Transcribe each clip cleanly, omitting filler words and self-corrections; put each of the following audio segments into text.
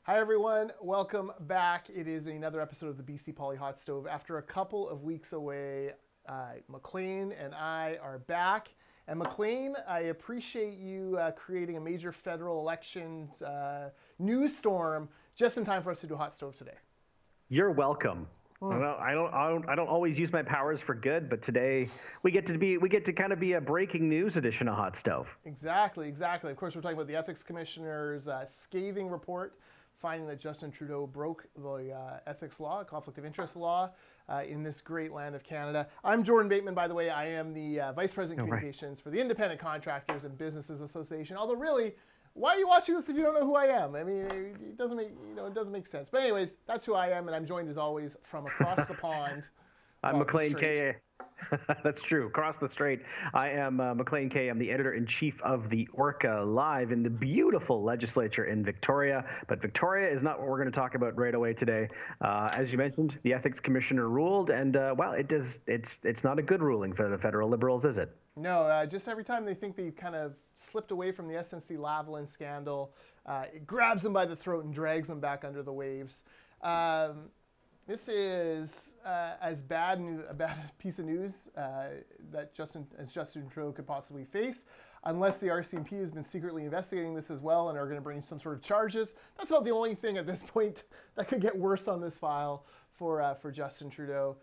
Hi everyone, welcome back. It is another episode of the BC Poly Hot Stove. After a couple of weeks away, McLean and I are back. And McLean, I appreciate you creating a major federal elections news storm just in time for us to do Hot Stove today. You're welcome. I don't always use my powers for good, but today we get to kind of be a breaking news edition of Hot Stove. Exactly. Of course, we're talking about the Ethics Commissioner's scathing report finding that Justin Trudeau broke the ethics law, conflict of interest law, in this great land of Canada. I'm Jordan Bateman, by the way. I am the Vice President of Communications for the Independent Contractors and Businesses Association. Although, really, why are you watching this if you don't know who I am? I mean, it doesn't make sense. But anyways, that's who I am, and I'm joined as always from across the pond. I'm McLean K. That's true. Across the strait, I am McLean K. I'm the editor-in-chief of the Orca Live in the beautiful legislature in Victoria. But Victoria is not what we're going to talk about right away today. As you mentioned, the Ethics Commissioner ruled, and it's not a good ruling for the federal Liberals, is it? No, just every time they think they kind of slipped away from the SNC-Lavalin scandal, it grabs them by the throat and drags them back under the waves. This is as bad a bad piece of news that Justin Trudeau could possibly face, unless the RCMP has been secretly investigating this as well and are going to bring some sort of charges. That's about the only thing at this point that could get worse on this file for Justin Trudeau.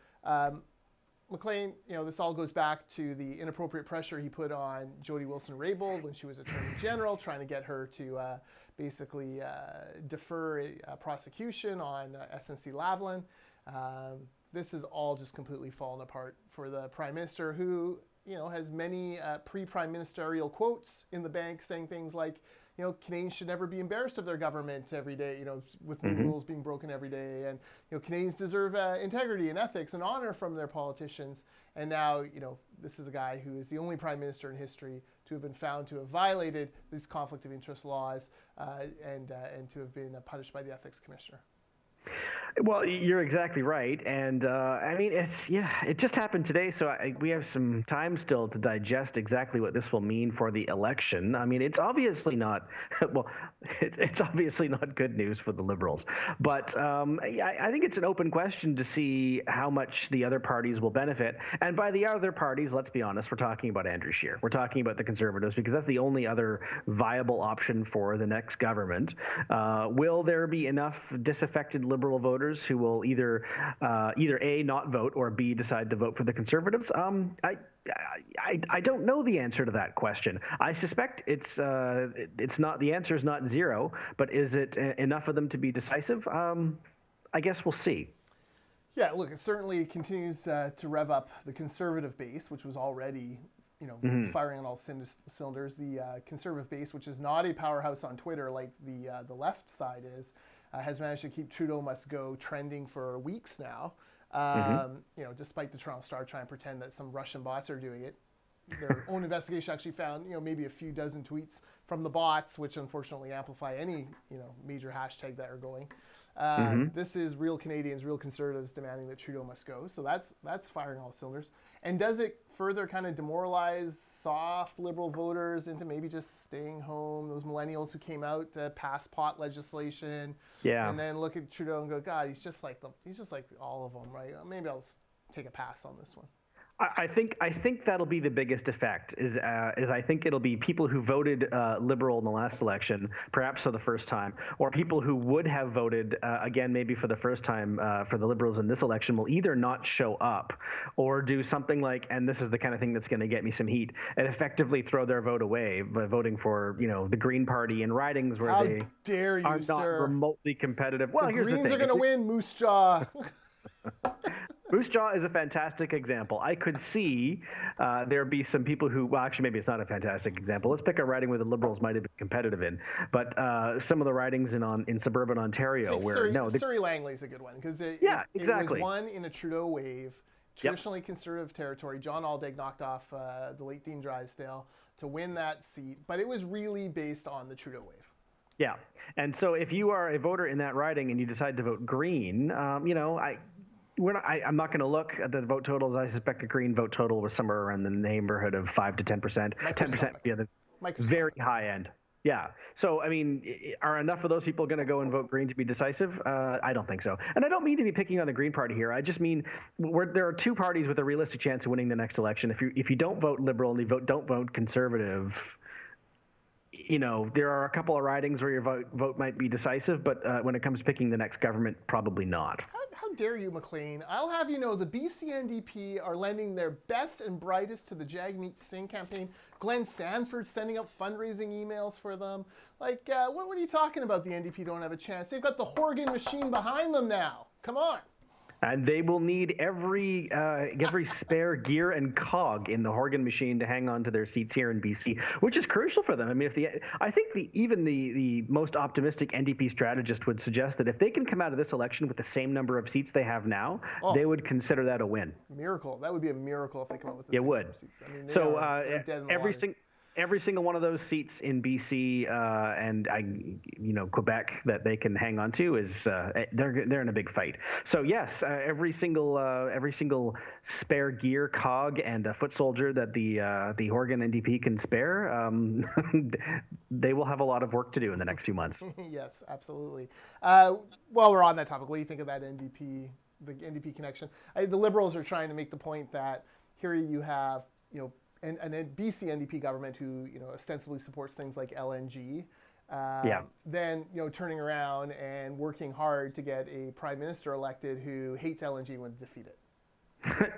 McLean, this all goes back to the inappropriate pressure he put on Jody Wilson-Raybould when she was Attorney General, trying to get her to basically defer a prosecution on SNC-Lavalin. This is all just completely fallen apart for the Prime Minister, who has many pre-prime ministerial quotes in the bank saying things like, Canadians should never be embarrassed of their government every day, with new rules being broken every day. And, Canadians deserve integrity and ethics and honor from their politicians. And now, this is a guy who is the only prime minister in history to have been found to have violated these conflict of interest laws and to have been punished by the ethics commissioner. Well, you're exactly right, and it just happened today, so we have some time still to digest exactly what this will mean for the election. I mean, it's obviously not it's obviously not good news for the Liberals, but I think it's an open question to see how much the other parties will benefit. And by the other parties, let's be honest, we're talking about Andrew Scheer. We're talking about the Conservatives because that's the only other viable option for the next government. Will there be enough disaffected Liberal voters who will either A, not vote, or B, decide to vote for the Conservatives? I don't know the answer to that question. I suspect it's not, the answer is not zero, but is it enough of them to be decisive? I guess we'll see. Yeah, look, it certainly continues to rev up the Conservative base, which was already firing on all cylinders. The Conservative base, which is not a powerhouse on Twitter like the left side is, has managed to keep Trudeau Must Go trending for weeks now. Despite the Toronto Star trying to pretend that some Russian bots are doing it. Their own investigation actually found, maybe a few dozen tweets from the bots, which unfortunately amplify any, major hashtag that are going. This is real Canadians, real Conservatives demanding that Trudeau must go. So that's firing all cylinders. And does it further kind of demoralize soft Liberal voters into maybe just staying home? Those millennials who came out to pass pot legislation, and then look at Trudeau and go, God, he's just like all of them, right? Maybe I'll take a pass on this one. I think that'll be the biggest effect. Is I think it'll be people who voted Liberal in the last election, perhaps for the first time, or people who would have voted again, maybe for the first time for the Liberals in this election, will either not show up, or do something like, and this is the kind of thing that's going to get me some heat, and effectively throw their vote away by voting for the Green Party in ridings where How they dare you, are not sir. remotely competitive. Well, the here's the Greens thing: are going to win, Moose Jaw. Moose Jaw is a fantastic example. I could see there be some people who, well, actually, maybe it's not a fantastic example. Let's pick a riding where the Liberals might have been competitive in, but some of the ridings in suburban Ontario Surrey Langley's a good one because it was won in a Trudeau wave, traditionally conservative territory. John Aldag knocked off the late Dean Drysdale to win that seat, but it was really based on the Trudeau wave. Yeah, and so if you are a voter in that riding and you decide to vote Green, I'm not going to look at the vote totals. I suspect the Green vote total was somewhere around the neighborhood of 5 to 10%. 10% would be at the very high end. Yeah. So, I mean, are enough of those people going to go and vote Green to be decisive? I don't think so. And I don't mean to be picking on the Green Party here. I just mean there are two parties with a realistic chance of winning the next election. If you don't vote Liberal and you don't vote Conservative, there are a couple of ridings where your vote might be decisive, but when it comes to picking the next government, probably not. How dare you, McLean? I'll have you know the BC NDP are lending their best and brightest to the Jagmeet Singh campaign. Glenn Sanford's sending out fundraising emails for them. Like, what are you talking about? The NDP don't have a chance. They've got the Horgan machine behind them now. Come on. And they will need every spare gear and cog in the Horgan machine to hang on to their seats here in BC, which is crucial for them. I mean, I think even the most optimistic NDP strategist would suggest that if they can come out of this election with the same number of seats they have now, they would consider that a win. Miracle. That would be a miracle if they come out with the it same would. number of seats. I mean, so dead in the every single one of those seats in BC and Quebec that they can hang on to is they're in a big fight. So yes, every single spare gear, cog, and a foot soldier that the Horgan NDP can spare, they will have a lot of work to do in the next few months. Yes, absolutely. While we're on that topic, what do you think of that NDP, the NDP connection? The Liberals are trying to make the point that here you have and a BC NDP government who ostensibly supports things like LNG, then turning around and working hard to get a prime minister elected who hates LNG and would defeat it.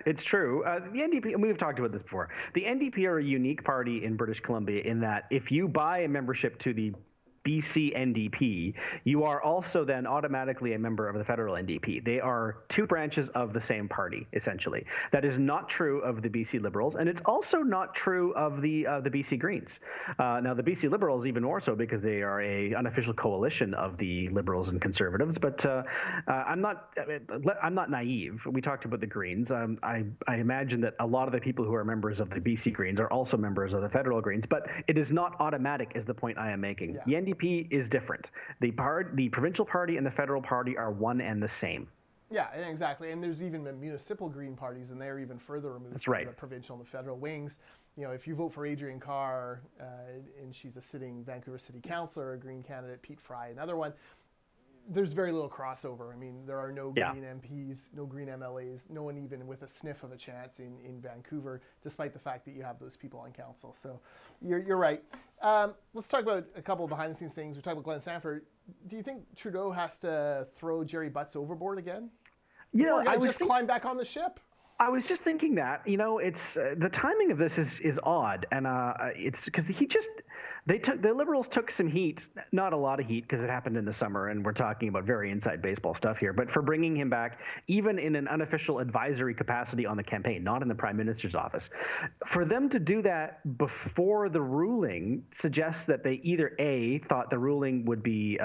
It's true. The NDP, and we've talked about this before, the NDP are a unique party in British Columbia in that if you buy a membership to the BC NDP, you are also then automatically a member of the federal NDP. They are two branches of the same party, essentially. That is not true of the BC Liberals, and it's also not true of the BC Greens. Now, the BC Liberals even more so because they are a unofficial coalition of the Liberals and Conservatives. But I'm not naive. We talked about the Greens. I imagine that a lot of the people who are members of the BC Greens are also members of the federal Greens, but it is not automatic, is the point I am making. Yeah. The NDP is different. The provincial party and the federal party are one and the same. Yeah, exactly. And there's even municipal Green parties, and they're even further removed from the provincial and the federal wings. If you vote for Adrienne Carr, and she's a sitting Vancouver City Councillor, a Green candidate, Pete Fry, another one, there's very little crossover. I mean, there are no Green MPs, no Green MLAs, no one even with a sniff of a chance in Vancouver, despite the fact that you have those people on council. So you're right. Let's talk about a couple of behind-the-scenes things. We talked about Glenn Sanford. Do you think Trudeau has to throw Jerry Butts overboard again? I was just climb back on the ship. I was just thinking that, it's the timing of this is odd, and it's because the Liberals took some heat, not a lot of heat because it happened in the summer, and we're talking about very inside baseball stuff here, but for bringing him back, even in an unofficial advisory capacity on the campaign, not in the Prime Minister's office, for them to do that before the ruling suggests that they either A, thought the ruling would be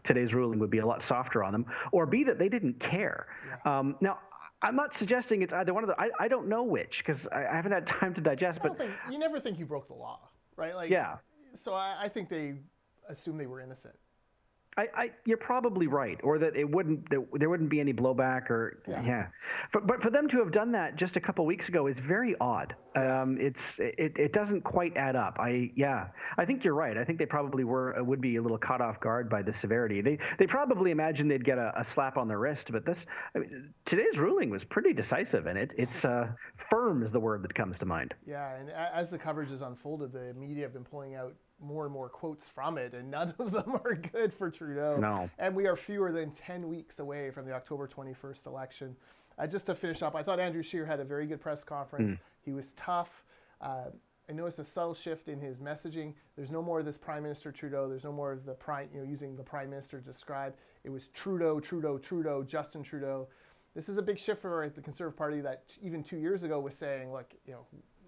today's ruling would be a lot softer on them, or B, that they didn't care. Yeah. Now, I'm not suggesting it's either one of the. I don't know which because I haven't had time to digest. You never think you broke the law, right? So I think they assumed they were innocent. You're probably right, or that there wouldn't be any blowback, or But for them to have done that just a couple weeks ago is very odd. It doesn't quite add up. I think you're right. I think they probably would be a little caught off guard by the severity. They probably imagined they'd get a slap on the wrist, but today's ruling was pretty decisive, and it's firm is the word that comes to mind. Yeah, and as the coverage has unfolded, the media have been pulling out more and more quotes from it, and none of them are good for Trudeau. No. And we are fewer than 10 weeks away from the October 21st election. Just to finish up, I thought Andrew Scheer had a very good press conference. He was tough. I noticed a subtle shift in his messaging. There's no more of this Prime Minister Trudeau. There's no more of the using the Prime Minister to describe. It was Trudeau, Justin Trudeau. This is a big shift for the Conservative Party that even 2 years ago was saying, look,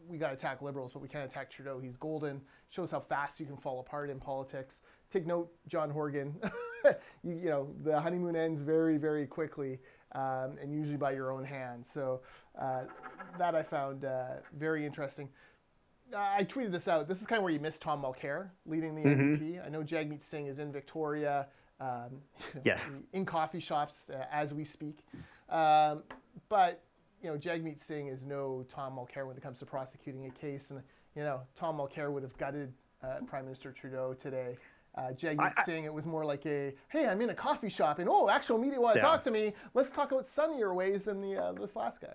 we got to attack Liberals, but we can't attack Trudeau. He's golden. Shows how fast you can fall apart in politics. Take note, John Horgan. The honeymoon ends very, very quickly, and usually by your own hand. So that I found very interesting. I tweeted this out. This is kind of where you miss Tom Mulcair leading the NDP. I know Jagmeet Singh is in Victoria, yes, in coffee shops as we speak. But Jagmeet Singh is no Tom Mulcair when it comes to prosecuting a case, and Tom Mulcair would have gutted Prime Minister Trudeau today. Jagmeet Singh, it was more like hey, I'm in a coffee shop, and actual media want to talk to me. Let's talk about sunnier ways than this last guy.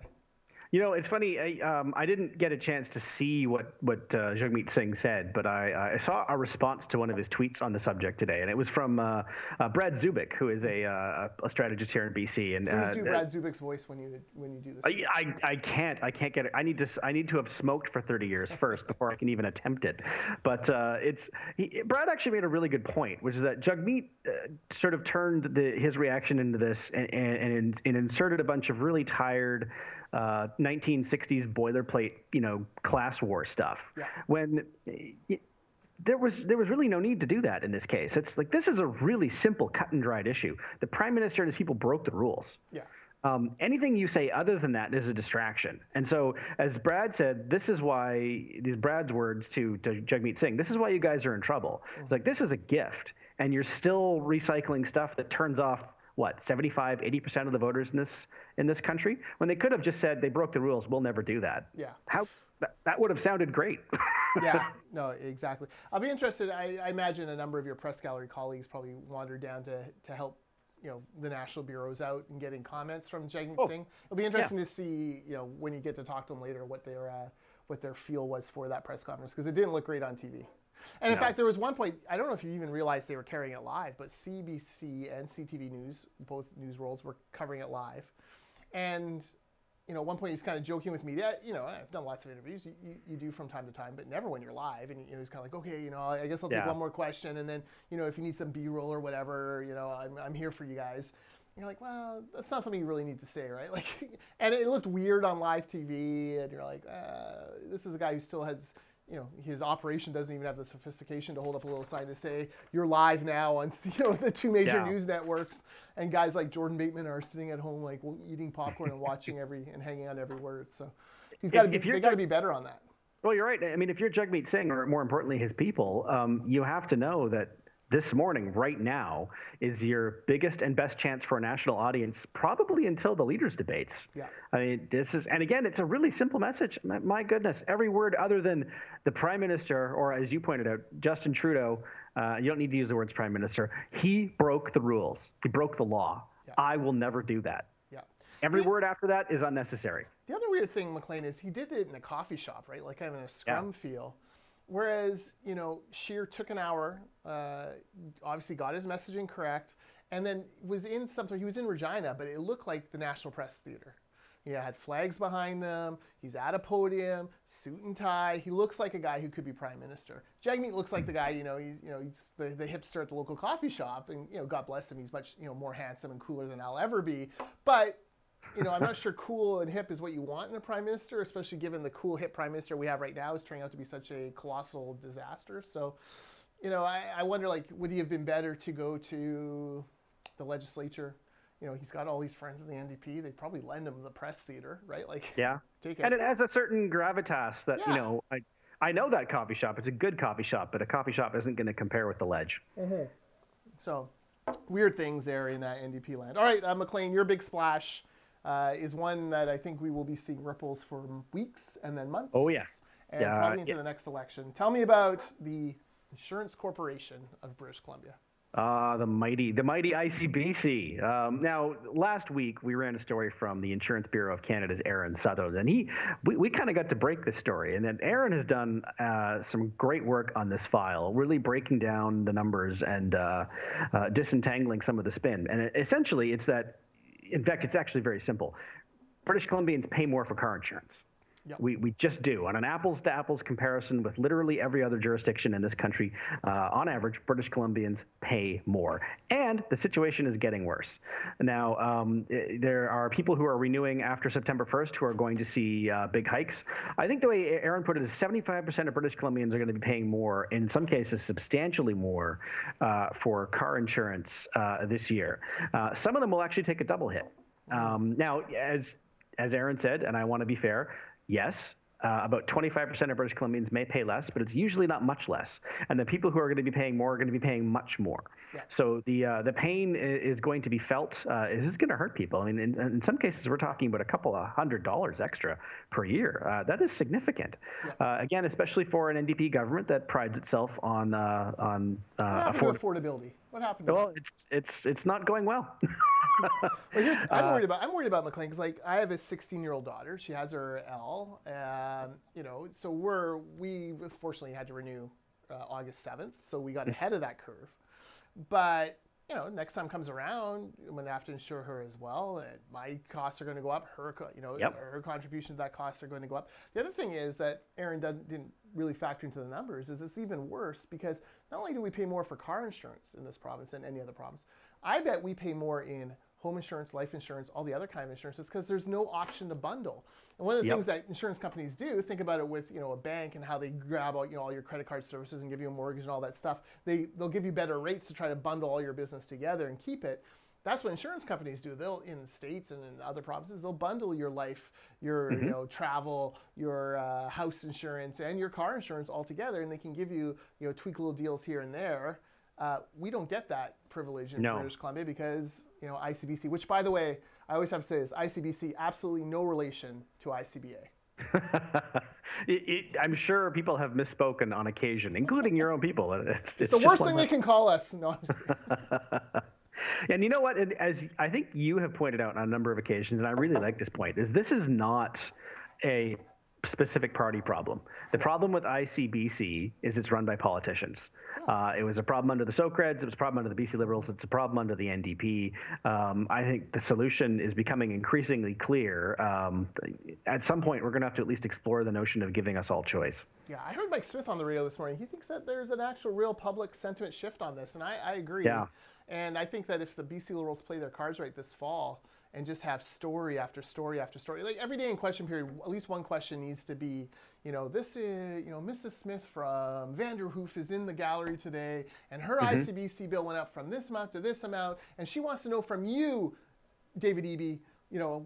It's funny. I didn't get a chance to see what Jagmeet Singh said, but I saw a response to one of his tweets on the subject today, and it was from Brad Zubik, who is a strategist here in BC. And please do Brad Zubik's voice when you do this. I can't get it. I need to have smoked for 30 years first before I can even attempt it. But Brad actually made a really good point, which is that Jagmeet sort of turned his reaction into this and inserted a bunch of really tired 1960s boilerplate, class war stuff. Yeah. When there was really no need to do that in this case. It's like, this is a really simple, cut and dried issue. The Prime Minister and his people broke the rules. Yeah. Anything you say other than that is a distraction. And so, as Brad said, this is why, these Brad's words to Jagmeet Singh, this is why you guys are in trouble. Mm-hmm. It's like, this is a gift, and you're still recycling stuff that turns off 75, 80% of the voters in this country, when they could have just said they broke the rules. We'll never do that. Yeah. That would have sounded great. Yeah, no, exactly. I'll be interested. I imagine a number of your press gallery colleagues probably wandered down to help, the national bureaus out and getting comments from Jagmeet Singh. It'll be interesting to see, when you get to talk to them later, what their feel was for that press conference, because it didn't look great on TV. And in fact, there was one point, I don't know if you even realized they were carrying it live, but CBC and CTV News, both news worlds, were covering it live. And, at one point he's kind of joking with me. I've done lots of interviews, you do from time to time, but never when you're live. And he's kind of like, okay, I guess I'll take one more question. And then, if you need some B-roll or whatever, I'm here for you guys. And you're like, well, that's not something you really need to say, right? Like, and it looked weird on live TV. And you're like, this is a guy who still has... his operation doesn't even have the sophistication to hold up a little sign to say, you're live now on, the two major news networks. And guys like Jordan Bateman are sitting at home, like, eating popcorn and watching and hanging on every word. So they got to be better on that. Well, you're right. I mean, if you're Jagmeet Singh, or more importantly, his people, you have to know that this morning, right now, is your biggest and best chance for a national audience, probably until the leaders' debates. Yeah. I mean, and again, it's a really simple message. My goodness, every word other than the Prime Minister, or as you pointed out, Justin Trudeau, you don't need to use the words Prime Minister. He broke the rules. He broke the law. Yeah. I will never do that. Yeah. Every word after that is unnecessary. The other weird thing, McLean, is he did it in a coffee shop, right? Like kind of in a scrum feel. Whereas, Scheer took an hour, obviously got his messaging correct, and then he was in Regina, but it looked like the National Press Theatre. He had flags behind them, he's at a podium, suit and tie. He looks like a guy who could be Prime Minister. Jagmeet looks like the guy, he's the hipster at the local coffee shop, and, God bless him, he's much, more handsome and cooler than I'll ever be. But I'm not sure cool and hip is what you want in a prime minister, especially given the cool, hip prime minister we have right now is turning out to be such a colossal disaster. So, I wonder, like, would he have been better to go to the legislature? He's got all these friends in the NDP. They'd probably lend him the press theater, right? Like, take it. And it has a certain gravitas that, I know that coffee shop. It's a good coffee shop, but a coffee shop isn't going to compare with the Ledge. Mm-hmm. So, weird things there in that NDP land. All right, McLean, your big splash is one that I think we will be seeing ripples for weeks and then months. Oh, yeah. And probably into the next election. Tell me about the Insurance Corporation of British Columbia. The mighty ICBC. Now, last week, we ran a story from the Insurance Bureau of Canada's Aaron Sutherland, and we kind of got to break this story. And then Aaron has done some great work on this file, really breaking down the numbers and disentangling some of the spin. And essentially, it's that, in fact, it's actually very simple. British Columbians pay more for car insurance. Yep. We just do. On an apples-to-apples comparison with literally every other jurisdiction in this country, on average, British Columbians pay more. And the situation is getting worse. Now, there are people who are renewing after September 1st who are going to see big hikes. I think the way Aaron put it is 75% of British Columbians are going to be paying more, in some cases substantially more, for car insurance this year. Some of them will actually take a double hit. Now, as Aaron said, and I want to be fair, yes, about 25% of British Columbians may pay less, but it's usually not much less. And the people who are going to be paying more are going to be paying much more. Yeah. So the pain is going to be felt. It is going to hurt people. I mean, in some cases, we're talking about a couple of $100 extra per year. That is significant. Yeah. Again, especially for an NDP government that prides itself on affordability. What happened to well, it's not going well. Well, I'm worried about McLean because like I have a 16-year-old daughter. She has her L, and so we fortunately had to renew August 7th, so we got ahead of that curve. But next time comes around, I'm going to have to insure her as well. And my costs are going to go up. Her contribution to that costs are going to go up. The other thing is that Aaron didn't really factor into the numbers. Is it's even worse because not only do we pay more for car insurance in this province than any other province, I bet we pay more in home insurance, life insurance, all the other kind of insurances because there's no option to bundle. And one of the things that insurance companies do, think about it with a bank and how they grab all all your credit card services and give you a mortgage and all that stuff. They'll give you better rates to try to bundle all your business together and keep it. That's what insurance companies do. They'll in the States and in other provinces, they'll bundle your life, your travel, your house insurance, and your car insurance all together, and they can give you tweak little deals here and there. We don't get that privilege in British Columbia because ICBC, which by the way, I always have to say this, ICBC absolutely no relation to ICBA. I'm sure people have misspoken on occasion, including your own people. It's the worst thing they can call us. No, I'm just kidding. And you know what? As I think you have pointed out on a number of occasions, and I really like this point, is this is not a specific party problem. The problem with ICBC is it's run by politicians. It was a problem under the Socreds. It was a problem under the BC Liberals. It's a problem under the NDP. I think the solution is becoming increasingly clear. At some point, we're going to have to at least explore the notion of giving us all choice. Yeah, I heard Mike Smith on the radio this morning. He thinks that there's an actual real public sentiment shift on this, and I agree. Yeah. And I think that if the BC Liberals play their cards right this fall and just have story after story after story, like every day in question period, at least one question needs to be, this is, Mrs. Smith from Vanderhoof is in the gallery today, and her ICBC bill went up from this amount to this amount, and she wants to know from you, David Eby,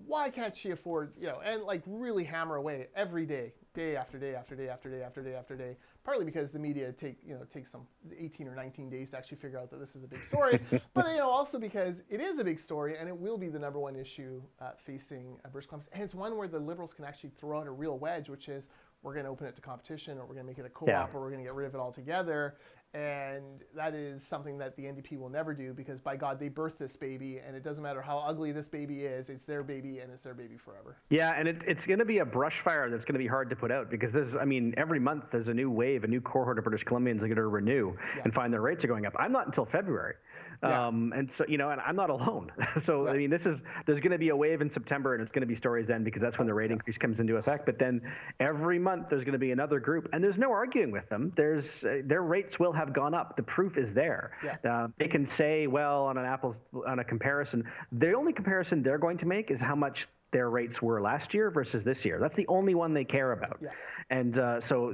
why can't she afford, and like really hammer away every day, day after day after day after day after day after day. Partly because the media takes some 18 or 19 days to actually figure out that this is a big story, but also because it is a big story and it will be the number one issue facing British Columbia. And it's one where the Liberals can actually throw out a real wedge, which is we're going to open it to competition, or we're going to make it a co-op, or we're going to get rid of it altogether. And that is something that the NDP will never do because, by God, they birthed this baby, and it doesn't matter how ugly this baby is, it's their baby, and it's their baby forever. Yeah, and it's going to be a brush fire that's going to be hard to put out because every month there's a new wave, a new cohort of British Columbians are going to renew and find their rates are going up. I'm not until February. And so, and I'm not alone. So, there's going to be a wave in September, and it's going to be stories then because that's when the rate increase comes into effect. But then every month there's going to be another group, and there's no arguing with them. Their rates will have gone up. The proof is there. Yeah. They can say, well, on a comparison, the only comparison they're going to make is how much their rates were last year versus this year. That's the only one they care about. Yeah. And so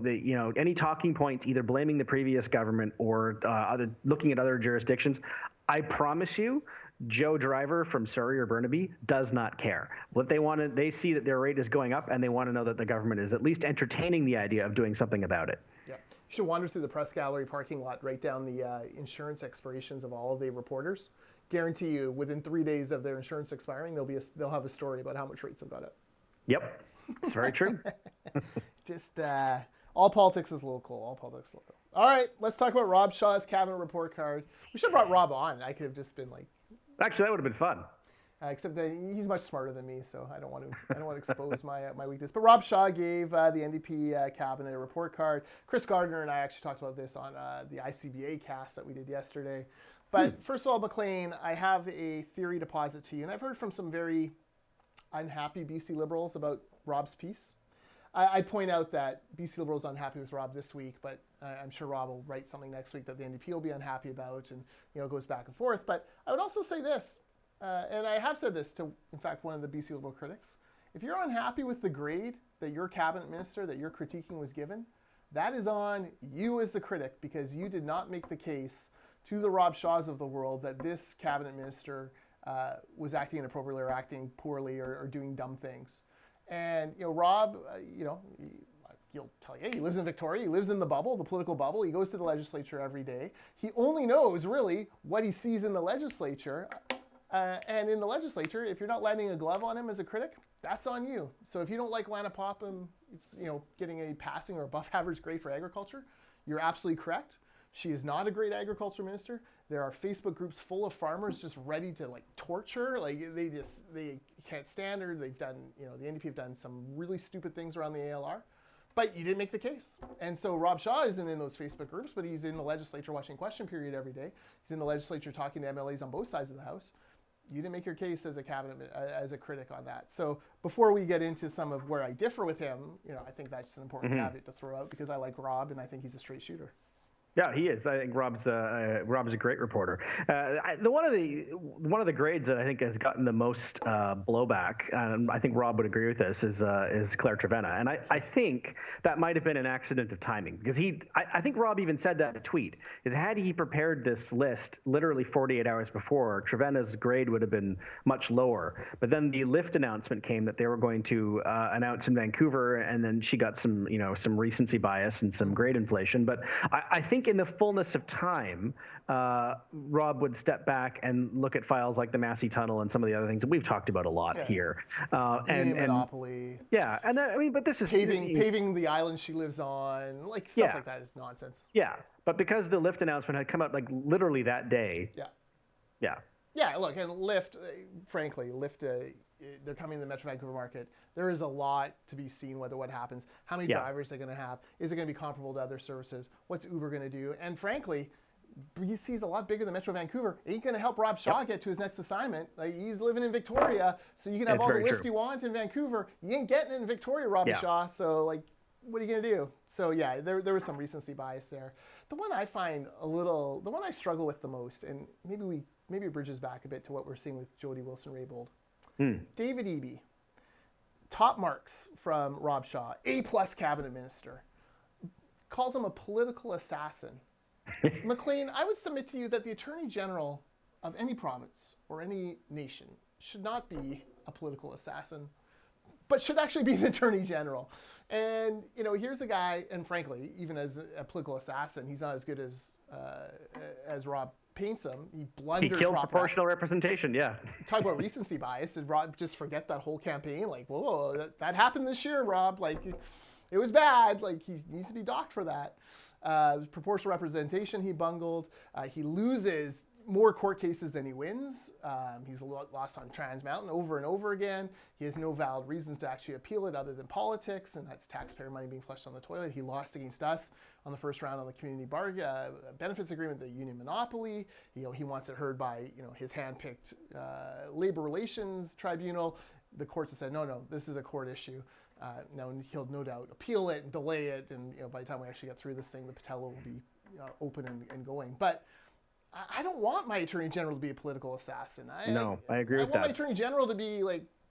any talking points, either blaming the previous government or looking at other jurisdictions, I promise you, Joe Driver from Surrey or Burnaby does not care. What they see that their rate is going up, and they want to know that the government is at least entertaining the idea of doing something about it. Yeah. You should wander through the press gallery parking lot, write down the insurance expirations of all of the reporters. Guarantee you, within 3 days of their insurance expiring, they'll have a story about how much rates have gone up. Yep, it's very true. Just all politics is local. All politics is local. All right, let's talk about Rob Shaw's cabinet report card. We should have brought Rob on. I could have just been like. Actually, that would have been fun. Except that he's much smarter than me, so I don't want to expose my weakness. But Rob Shaw gave the NDP cabinet a report card. Chris Gardner and I actually talked about this on the ICBA cast that we did yesterday. But first of all, McLean, I have a theory to posit to you, and I've heard from some very unhappy BC Liberals about Rob's piece. I point out that BC Liberals are unhappy with Rob this week, but I'm sure Rob will write something next week that the NDP will be unhappy about, and it goes back and forth. But I would also say this, and I have said this to, in fact, one of the BC Liberal critics. If you're unhappy with the grade that your cabinet minister that you're critiquing was given, that is on you as the critic because you did not make the case to the Rob Shaws of the world that this cabinet minister was acting inappropriately or acting poorly or doing dumb things. And Rob, he'll tell you, he lives in Victoria, he lives in the bubble, the political bubble, he goes to the legislature every day. He only knows really what he sees in the legislature. And in the legislature, if you're not landing a glove on him as a critic, that's on you. So if you don't like Lana Popham, getting a passing or above average grade for agriculture, you're absolutely correct. She is not a great agriculture minister. There are Facebook groups full of farmers just ready to torch her. They can't stand her. They've done, the NDP have done some really stupid things around the ALR. But you didn't make the case. And so Rob Shaw isn't in those Facebook groups, but he's in the legislature watching question period every day. He's in the legislature talking to MLAs on both sides of the House. You didn't make your case as a cabinet, as a critic on that. So before we get into some of where I differ with him, I think that's an important caveat to throw out because I like Rob and I think he's a straight shooter. Yeah, he is. I think Rob's a great reporter. One of the grades that I think has gotten the most blowback, and I think Rob would agree with this, is Claire Trevena, and I think that might have been an accident of timing because I think Rob even said that in a tweet. Is had he prepared this list literally 48 hours before, Trevena's grade would have been much lower. But then the lift announcement came that they were going to announce in Vancouver, and then she got some recency bias and some grade inflation. But I think in the fullness of time, Rob would step back and look at files like the Massey Tunnel and some of the other things that we've talked about a lot here. And monopoly. Yeah, and then, but this is paving the island she lives on, stuff like that is nonsense. Yeah, but because the Lyft announcement had come out literally that day. Yeah, look, and Lyft, frankly, they're coming to the Metro Vancouver market. There is a lot to be seen whether what happens, how many drivers they're going to have, is it going to be comparable to other services, what's Uber going to do, and frankly, BC is a lot bigger than Metro Vancouver. It ain't going to help Rob Shaw get to his next assignment. He's living in Victoria, so you can have all the Lyft you want in Vancouver. You ain't getting it in Victoria, Rob Shaw, so what are you going to do? So yeah, there was some recency bias there. The one I struggle with the most, and maybe it bridges back a bit to what we're seeing with Jody Wilson-Raybould. David Eby, top marks from Rob Shaw, A+ cabinet minister, calls him a political assassin. McLean, I would submit to you that the Attorney General of any province or any nation should not be a political assassin, but should actually be the Attorney General. And, here's a guy, and frankly, even as a political assassin, he's not as good as Rob paints him. He killed proportional representation. Yeah. Talk about recency bias. Did Rob just forget that whole campaign? Whoa, that happened this year, Rob. It was bad. He needs to be docked for that. Proportional representation he bungled. He loses more court cases than he wins. He's lost on Trans Mountain over and over again. He has no valid reasons to actually appeal it other than politics, and that's taxpayer money being flushed on the toilet. He lost against us on the first round on the community benefits agreement, the union monopoly. He wants it heard by his hand-picked labor relations tribunal. The courts have said no, this is a court issue. Now he'll no doubt appeal it and delay it, and by the time we actually get through this thing, the patella will be open and going. But I don't want my Attorney General to be a political assassin. I agree with that. I want my Attorney General to be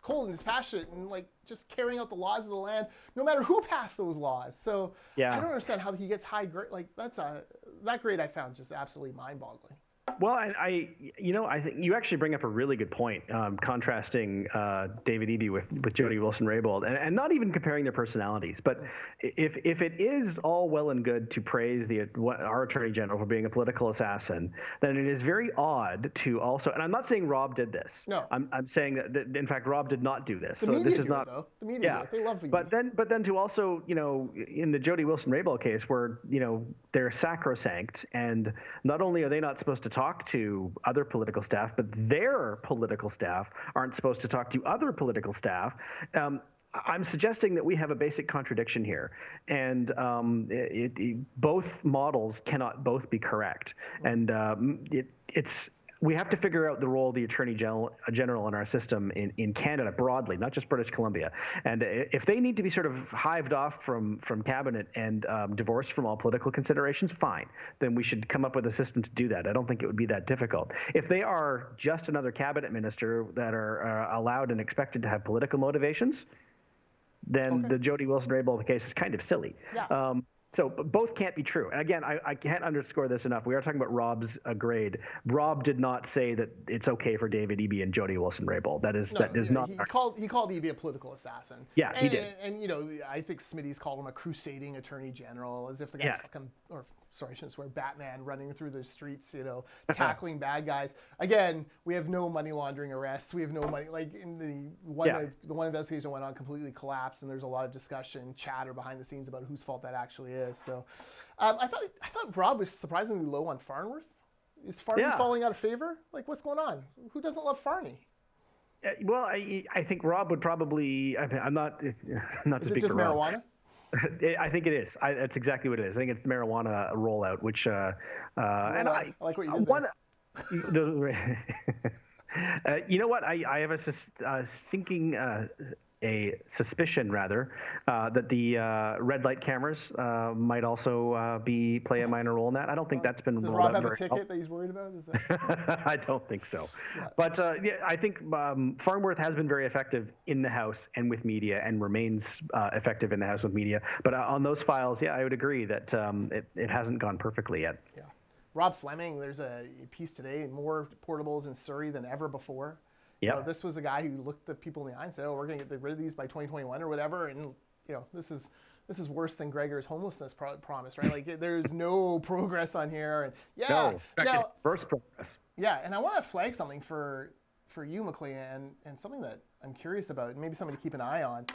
cold and dispassionate and just carrying out the laws of the land, no matter who passed those laws. So I don't understand how he gets high grade. That grade I found just absolutely mind-boggling. Well, I think you actually bring up a really good point, contrasting David Eby with Jody Wilson-Raybould, and not even comparing their personalities. But if it is all well and good to praise our Attorney General for being a political assassin, then it is very odd to also, and I'm not saying Rob did this. No, I'm saying that in fact Rob did not do this. The media, they love you. But then to also, in the Jody Wilson-Raybould case, where they're sacrosanct, and not only are they not supposed to talk to other political staff, but their political staff aren't supposed to talk to other political staff. I'm suggesting that we have a basic contradiction here, and both models cannot both be correct. And we have to figure out the role of the Attorney General in our system in Canada broadly, not just British Columbia. And if they need to be sort of hived off from cabinet and divorced from all political considerations, fine. Then we should come up with a system to do that. I don't think it would be that difficult. If they are just another cabinet minister that are allowed and expected to have political motivations, then the Jody Wilson-Raybould case is kind of silly. Yeah. So both can't be true. And again, I can't underscore this enough. We are talking about Rob's grade. Rob did not say that it's okay for David Eby and Jody Wilson-Raybould. That is not. He called Eby a political assassin. Yeah, he did. And I think Smitty's called him a crusading attorney general, as if the guy's fucking, or sorry, I shouldn't swear, Batman running through the streets, tackling bad guys. Again, we have no money laundering arrests. We have no money, like in the one investigation went on completely collapsed, and there's a lot of discussion, chatter behind the scenes about whose fault that actually is. So I thought Rob was surprisingly low on Farnworth. Is Farney falling out of favor? Like, what's going on? Who doesn't love Farney? Well, I think Rob would probably. I'm not to Is speak it just for Rob. marijuana? I think it is. That's exactly what it is. I think it's the marijuana rollout, which I like what you did there. You know what? I have a sinking a suspicion rather that the red light cameras might also play a minor role in that. I don't think that's been Does rolled Rob out have a very ticket that he's worried about? Is that... I don't think so. Yeah. But I think Farnworth has been very effective in the House and with media, and remains effective in the House with media. But on those files, I would agree that it hasn't gone perfectly yet. Yeah. Rob Fleming, there's a piece today, more portables in Surrey than ever before. Yeah. This was the guy who looked the people in the eye and said, "Oh, we're going to get rid of these by 2021 or whatever." And this is worse than Gregor's homelessness promise, right? Like, there's no progress on here. And no, it's first progress. Yeah, and I want to flag something for you, McLean, and something that I'm curious about, and maybe something to keep an eye on.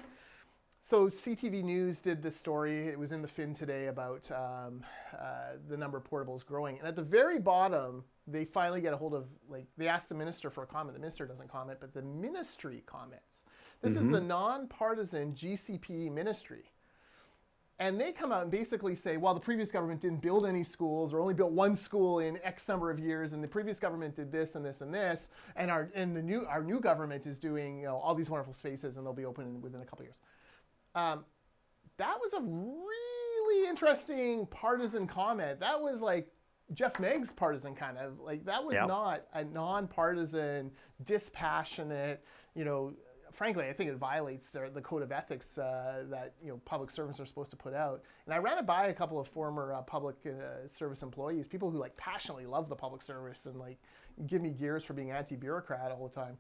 So CTV News did this story. It was in the Fin today about the number of portables growing. And at the very bottom, they finally get a hold of, they asked the minister for a comment. The minister doesn't comment, but the ministry comments. This is the nonpartisan GCPE ministry. And they come out and basically say, well, the previous government didn't build any schools, or only built one school in X number of years, and the previous government did this and this and this, and our new government is doing all these wonderful spaces, and they'll be open within a couple of years. That was a really interesting partisan comment. That was like Jeff Meg's partisan kind of, that was not a nonpartisan, dispassionate, frankly, I think it violates the code of ethics that public servants are supposed to put out. And I ran it by a couple of former public service employees, people who passionately love the public service and give me gears for being anti-bureaucrat all the time.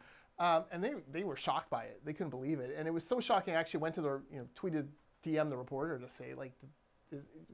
And they were shocked by it. They couldn't believe it. And it was so shocking, I actually went to the, tweeted, DM the reporter to say,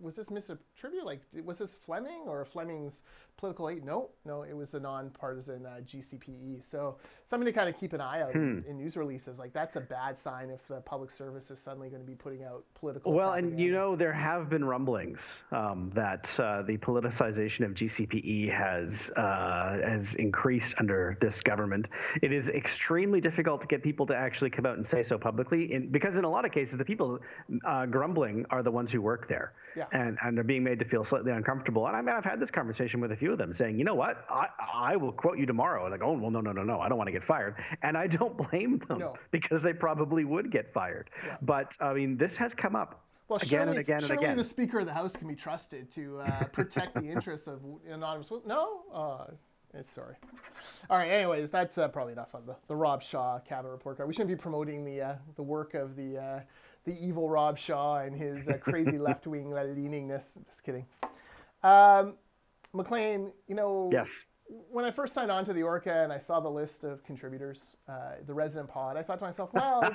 was this misattributed? Was this Fleming or Fleming's political aid? No, it was the nonpartisan GCPE. So something to kind of keep an eye out in news releases. That's a bad sign if the public service is suddenly going to be putting out political propaganda. And there have been rumblings that the politicization of GCPE has increased under this government. It is extremely difficult to get people to actually come out and say so publicly, because in a lot of cases, the people grumbling are the ones who work there. Yeah. And are being made to feel slightly uncomfortable. And I've had this conversation with a few of them saying, you know what, I will quote you tomorrow. And oh, well, no, I don't want to get fired. And I don't blame them because they probably would get fired. Yeah. But this has come up again and again and again. Surely the Speaker of the House can be trusted to protect the interests of anonymous. No? Sorry. All right, anyways, that's probably enough on the Rob Shaw Cabinet Report card. We shouldn't be promoting the work of the evil Rob Shaw and his crazy left-wing leaningness. Just kidding. McLean, yes. When I first signed on to the Orca and I saw the list of contributors, the resident pod, I thought to myself, well,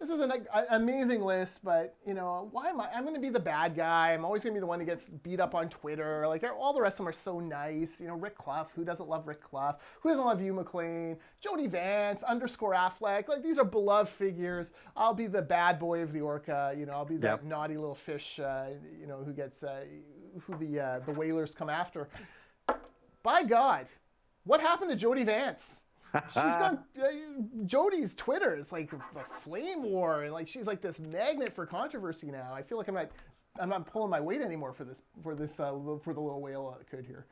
this is an amazing list, but why am I'm going to be the bad guy? I'm always going to be the one that gets beat up on Twitter. All the rest of them are so nice. Rick Clough, who doesn't love Rick Clough? Who doesn't love you, McLean? Jody Vance, _Affleck. These are beloved figures. I'll be the bad boy of the Orca. I'll be that naughty little fish. Who gets who the whalers come after. By God, what happened to Jody Vance? She's gone. Jody's Twitter is like the flame war, and she's like this magnet for controversy now. I feel like I'm not pulling my weight anymore for the little whale that could here.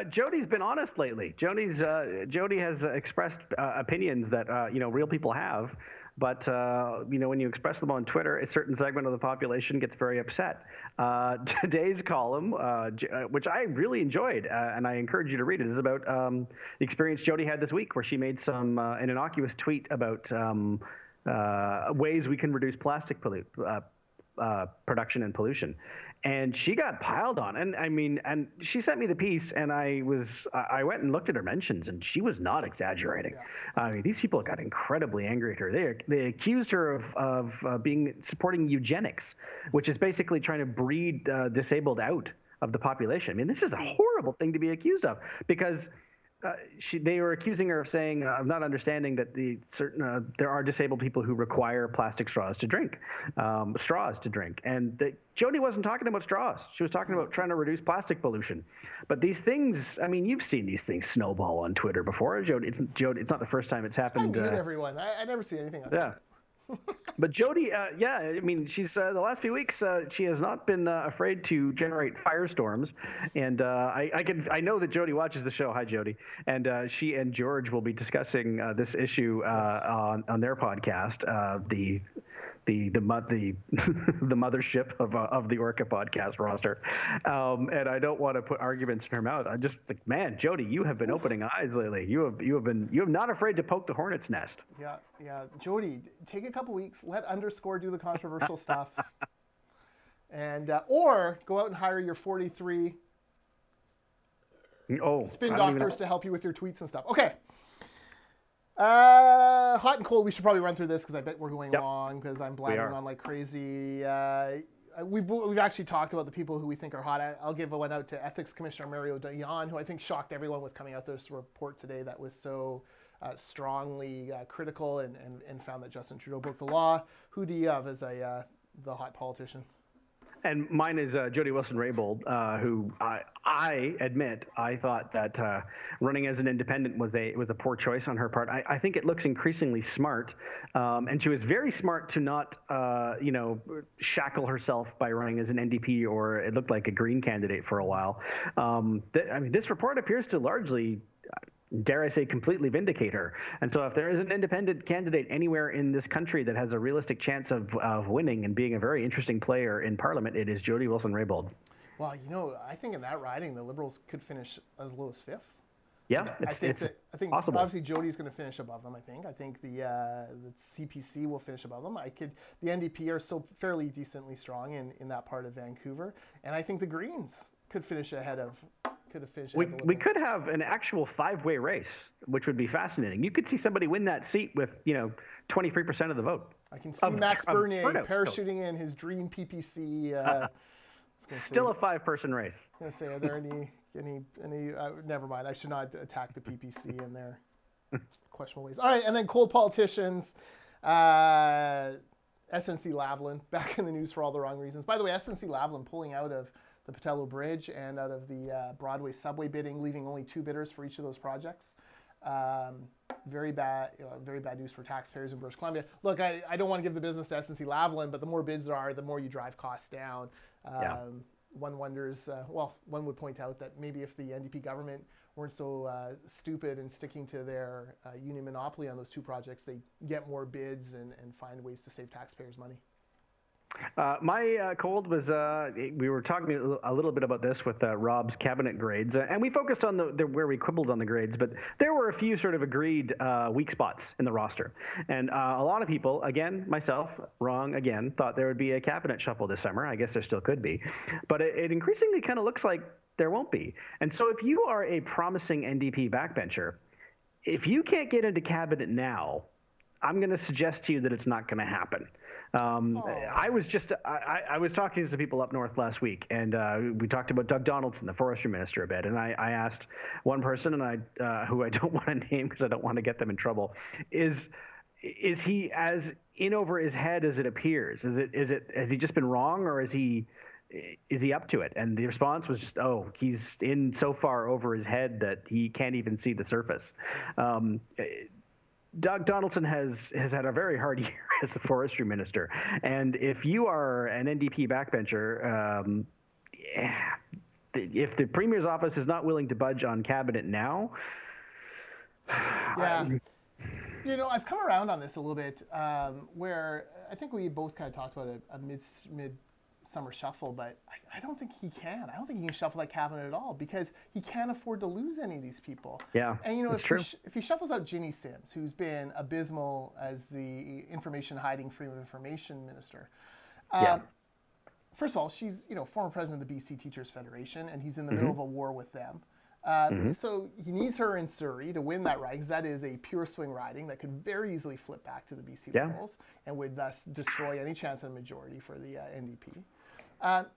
Jody's been honest lately. Jody has expressed opinions that real people have, but when you express them on Twitter, a certain segment of the population gets very upset. Today's column, which I really enjoyed, and I encourage you to read it, is about the experience Jody had this week, where she made an innocuous tweet about ways we can reduce plastic production and pollution. And she got piled on. And I mean, and she sent me the piece, and I went and looked at her mentions, and she was not exaggerating. Yeah. I mean, these people got incredibly angry at her. They accused her of being supporting eugenics, which is basically trying to breed disabled out of the population. I mean, this is a horrible thing to be accused of, because they were accusing her of saying, of not understanding that there are disabled people who require plastic straws to drink, and Jody wasn't talking about straws. She was talking about trying to reduce plastic pollution. But these things, I mean, you've seen these things snowball on Twitter before, Jody. It's not the first time it's happened. I mute everyone. I never see anything on Yeah. But Jody, yeah, I mean, she's the last few weeks she has not been afraid to generate firestorms, and I know that Jody watches the show. Hi, Jody, and she and George will be discussing this issue on their podcast, the mothership of the Orca podcast roster, and I don't want to put arguments in her mouth. I just think, man, Jody, you have been opening eyes lately. You have not afraid to poke the hornet's nest. Yeah. Jody, take a couple weeks. Let _ do the controversial stuff, and or go out and hire your 43 spin doctors to help you with your tweets and stuff. Okay. Hot and cold. We should probably run through this because I bet we're going long because I'm blabbering on like crazy. We've actually talked about the people who we think are hot. I'll give one out to Ethics Commissioner Mario Dayan, who I think shocked everyone with coming out this report today that was so strongly critical and found that Justin Trudeau broke the law. Who do you have as the hot politician? And mine is Jody Wilson-Raybould, who I admit I thought that running as an independent was a poor choice on her part. I think it looks increasingly smart, and she was very smart to not shackle herself by running as an NDP, or it looked like a Green candidate for a while. I mean, this report appears to largely, dare I say, completely vindicate her. And so if there is an independent candidate anywhere in this country that has a realistic chance of winning and being a very interesting player in Parliament, it is Jody Wilson-Raybould. Well, I think in that riding, the Liberals could finish as low as 5th. Yeah, I think possible. Obviously Jody's going to finish above them. I think the CPC will finish above them. The NDP are still fairly decently strong in that part of Vancouver, and I think the Greens could finish ahead of. We could have an actual 5-way race, which would be fascinating. You could see somebody win that seat with 23% of the vote. I can see Max Bernier parachuting in his dream PPC. Still a 5-person race. I was going to say, are there any never mind. I should not attack the PPC in their questionable ways. All right, and then cold politicians. SNC Lavalin back in the news for all the wrong reasons. By the way, SNC Lavalin pulling out of the Patello Bridge and out of the Broadway subway bidding, leaving only 2 bidders for each of those projects. Very bad news for taxpayers in British Columbia. Look, I don't want to give the business to SNC Lavalin, but the more bids there are, the more you drive costs down. One wonders, one would point out that maybe if the NDP government weren't so stupid in sticking to their union monopoly on those 2 projects, they get more bids and find ways to save taxpayers money. My cold was, we were talking a little bit about this with Rob's cabinet grades, and we focused on where we quibbled on the grades, but there were a few sort of agreed weak spots in the roster. And a lot of people, again, myself, wrong again, thought there would be a cabinet shuffle this summer. I guess there still could be. But it increasingly kind of looks like there won't be. And so if you are a promising NDP backbencher, if you can't get into cabinet now, I'm going to suggest to you that it's not going to happen. I was talking to some people up north last week, and we talked about Doug Donaldson, the forestry minister, a bit. And I asked one person, and who I don't want to name because I don't want to get them in trouble, is he as in over his head as it appears? Has he just been wrong, or is he up to it? And the response was just, he's in so far over his head that he can't even see the surface. Doug Donaldson has had a very hard year as the forestry minister. And if you are an NDP backbencher, if the premier's office is not willing to budge on cabinet now... Yeah. I've come around on this a little bit, where I think we both kind of talked about a mid-summer shuffle, but I don't think he can. I don't think he can shuffle that cabinet at all because he can't afford to lose any of these people. Yeah, and if he shuffles out Ginny Sims, who's been abysmal as the information hiding freedom of information minister, first of all, she's former president of the BC Teachers Federation, and he's in the middle of a war with them. So he needs her in Surrey to win that riding, because that is a pure swing riding that could very easily flip back to the BC Liberals and would thus destroy any chance of a majority for the NDP.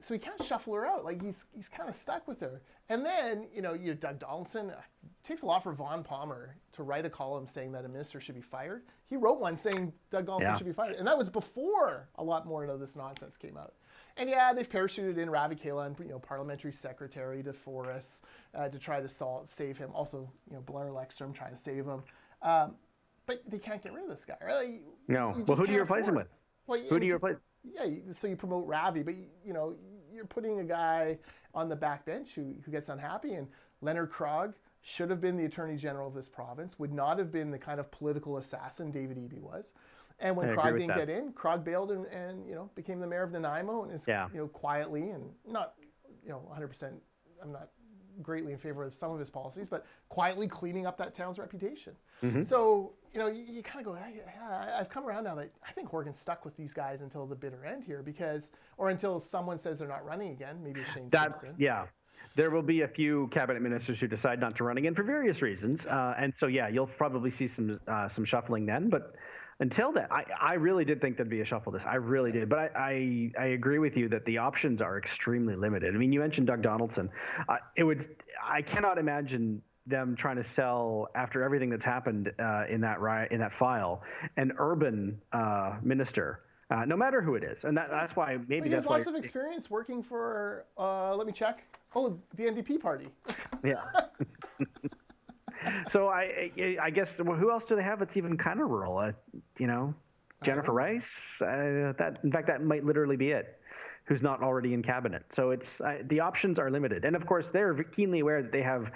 So he can't shuffle her out. Like he's kind of stuck with her. And then you have Doug Donaldson. It takes a lot for Vaughn Palmer to write a column saying that a minister should be fired. He wrote one saying Doug Donaldson should be fired, and that was before a lot more of this nonsense came out. And they've parachuted in Ravi Kahlon, parliamentary secretary to Forrest, to try to save him. Also, Blair Leckstrom trying to save him. But they can't get rid of this guy, right? No. Well, who do you replace him with? Well, who do you replace? Yeah, so you promote Ravi, but you're putting a guy on the back bench who gets unhappy. And Leonard Krog should have been the Attorney General of this province, would not have been the kind of political assassin David Eby was. And when Krog didn't get in, Krog bailed and became the mayor of Nanaimo and is quietly and not 100%. I'm not greatly in favor of some of his policies, but quietly cleaning up that town's reputation. So you kind of go, I've come around now that I think Horgan's stuck with these guys until the bitter end here, or until someone says they're not running again. Maybe Shane Simpson. There will be a few cabinet ministers who decide not to run again for various reasons, and so you'll probably see some shuffling then, but. Until then, I really did think there'd be a shuffle this. I really did. But I agree with you that the options are extremely limited. I mean, you mentioned Doug Donaldson. I cannot imagine them trying to sell, after everything that's happened in that file, an urban minister, no matter who it is. And that's why maybe that's why. He has lots of experience working for, let me check. Oh, the NDP party. Yeah. So I guess who else do they have that's even kind of rural? Jennifer Rice. That might literally be it. Who's not already in cabinet? So it's the options are limited, and of course they're keenly aware that they have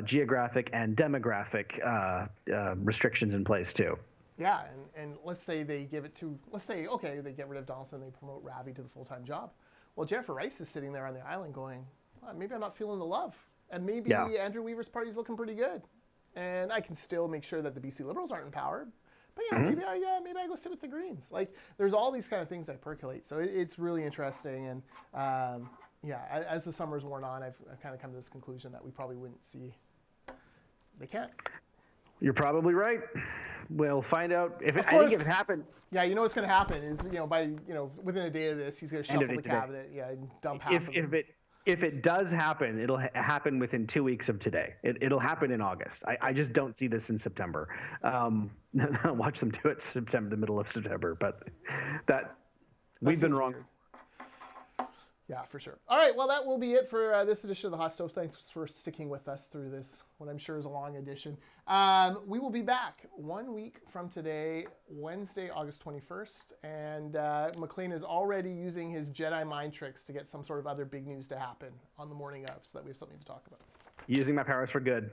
geographic and demographic restrictions in place too. Yeah, and let's say they give it to they get rid of Donaldson, they promote Ravi to the full-time job. Well, Jennifer Rice is sitting there on the island going, maybe I'm not feeling the love. And maybe Andrew Weaver's party's looking pretty good, and I can still make sure that the BC Liberals aren't in power. But maybe I go sit with the Greens. Like there's all these kind of things that percolate. So it's really interesting. And as the summer's worn on, I've kind of come to this conclusion that we probably wouldn't see. They can't. You're probably right. We'll find out if it happened. Yeah, what's going to happen is by within a day of this, he's going to shuffle the cabinet. Yeah, and dump half of them. If it does happen, it'll happen within 2 weeks of today. It'll happen in August. I just don't see this in September. Watch them do it the middle of September. But we've been wrong. Weird. Yeah, for sure. All right, well, that will be it for this edition of the Hot Stove. Thanks for sticking with us through this, what I'm sure is a long edition. We will be back 1 week from today, Wednesday, August 21st. And McLean is already using his Jedi mind tricks to get some sort of other big news to happen on the morning of, so that we have something to talk about. Using my powers for good.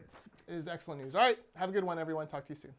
It is excellent news. All right, have a good one, everyone. Talk to you soon.